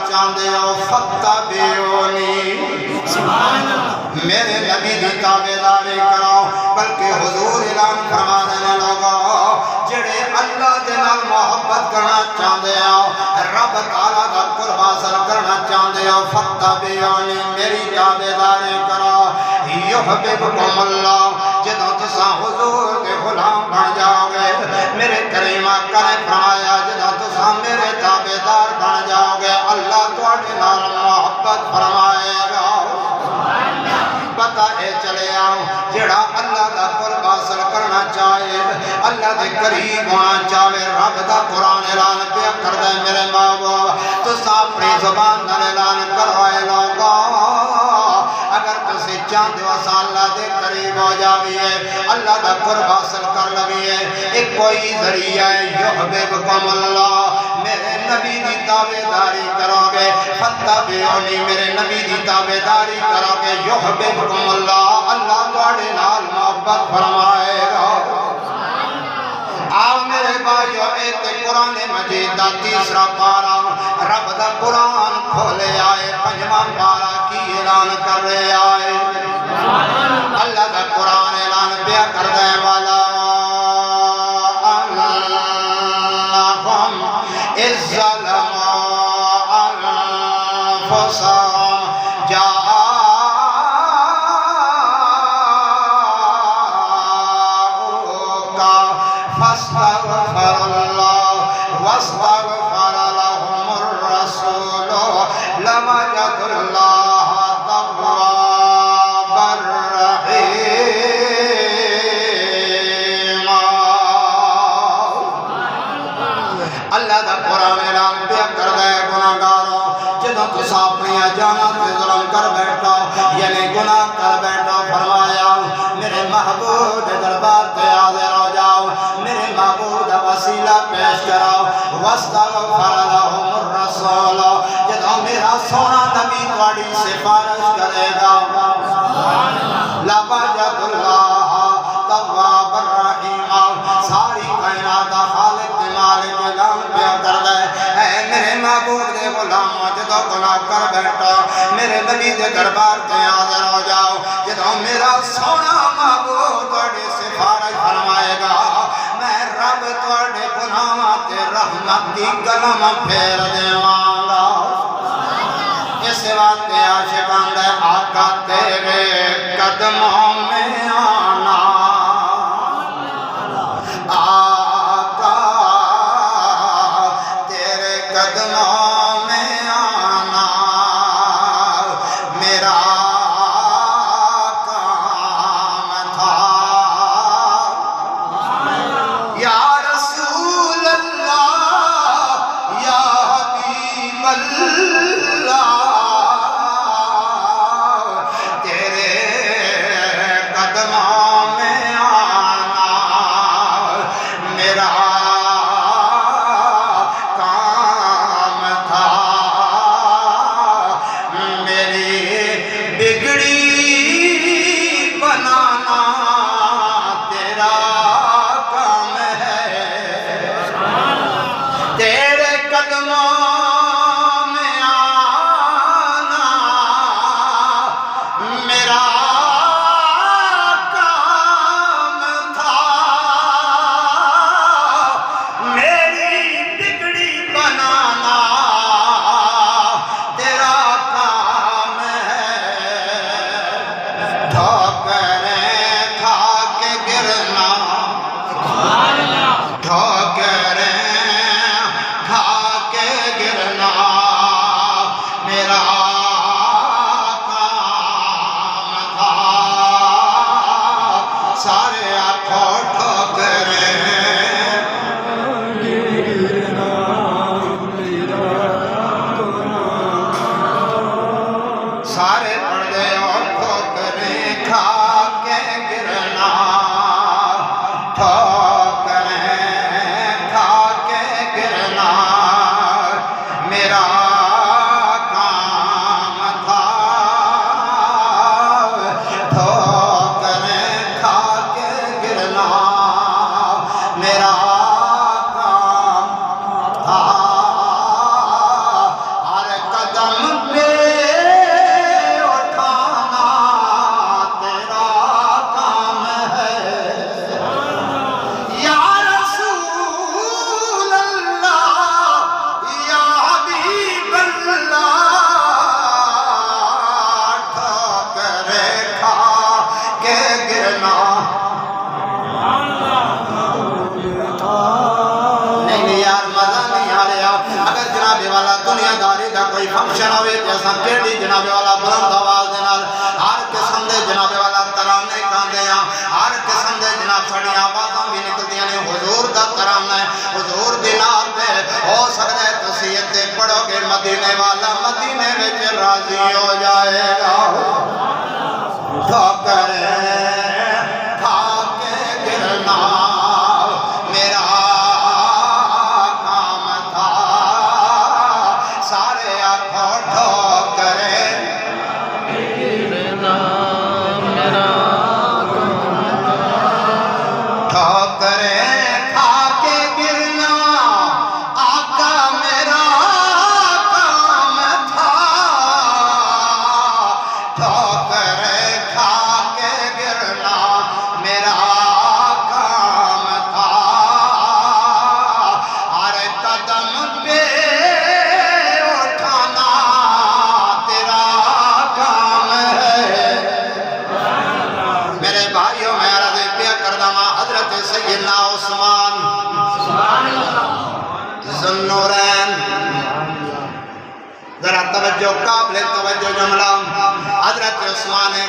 چاہتے ہو فاتبعونی میرے نبی دی تابعداری کرو بلکہ حضور اعلان فرما دینے لگا جڑے اللہ دے نال محبت کرنا چاہتے ہو رب تعالیٰ دا قرب حاصل کرنا چاہتے ہو فاتبعونی میری تابعداری کرو یحببکم اللہ جدوں تساں حضور کے غلام بن جاؤ گے میرے کریم آقا نے فرمایا جدوں تساں میرے تابعدار بن جاؤ گے اللہ تواڈے نال محبت فرمائے گا پتہ اے چلے آؤ جڑا اللہ دا قرب حاصل کرنا چاہے اللہ دے قریب ہونا چاہے رب دا قرآن اعلان پیا کر دے میرے ماں باپ تو اپنی زبان نال اعلان کروائے لوگا اگر تسی چاہتے ہو اللہ دے قریب ہو جاویے اللہ دا قرب حاصل کر لویے ایک کوئی ذریعہ ہے یحببکم اللہ میرے نبی دی تابعداری کرو گے فاتبعونی میرے نبی دی تابعداری کرو گے یحببکم اللہ اللہ تواڈے نال محبت فرمائے گا آؤ میرے بھائیو اے تے قرآن مجید دا تیسرا پارا رب دا قرآن کھولے آئے پنجواں پارا کی اعلان کر رہے آئے اللہ دا قرآن اعلان پیا کر دے والا انہم اذ ظلموا انفسہم فاستغفر اللہ واستغفر لهم الرسول لوجدوا اللہ توابا رحیما اللہ دا قرآن اعلان پیا کر دے گناہگاروں جدوں تساں اپنی جاناں تے ظلم کر بیٹھو یعنی گناہ کر بیٹھو فرمایا میرے محبوب دے دربار تے حاضر ہو جاؤ میرے محبوب دا وسیلہ پیش کرو واستغفر لهم الرسول جدوں میرا سونا نبی تواڈی سفارش کرے گا لوجدوا اللہ توابا رحیما ساری کائنات دا خالق تے مالک اعلان پیا کر دے اے میرے محبوب دے غلام جدوں گناہ کر بیٹھو میرے نبی دے دربار تے حاضر ہو جاؤ جدوں میرا سونا محبوب تواڈی سفارش فرمائے گا میں رب تواڈے گناہاں تے رحمت دی قلم پھیر دیواں گا اس واسطے عاشقاں دے آقا تیرے قدموں میں آنا آقا تیرے قدموں میں آنا میرا کام تھا یا رسول اللہ یا حبیب اللہ تیرے قدموں میں آنا میرا کام فنکشن ہوئے تے اساں کیڑی جناب والا بلند آواز دے نال ہر قسم دے جناب والا ترانے گاندے ہاں ہر قسم دے جناب ساڈی آوازاں بھی نکلدیاں نے حضور دا ترانا ہے حضور دی نال تے ہو سکدا ہے تسی تے پڑھو گے مدینے والا مدینے وچ راضی ہو جائے گا ٹھوکر کھا کے گرنا میرا کام تھا سارے آنکھوں ٹھوکر گرنا میرا ٹھوکر کھا کے گرنا آقا میرا کام تھا ٹھوکر کھا کے گرنا میرا کام تھا ہر قدم پہ اٹھانا تیرا کام ہے میرے بھائیوں میں عرض پیا کردہ ماں حضرت سیدنا عثمان ذوالنورین ذرا توجہ قابل توجہ جملہ حضرت عثمان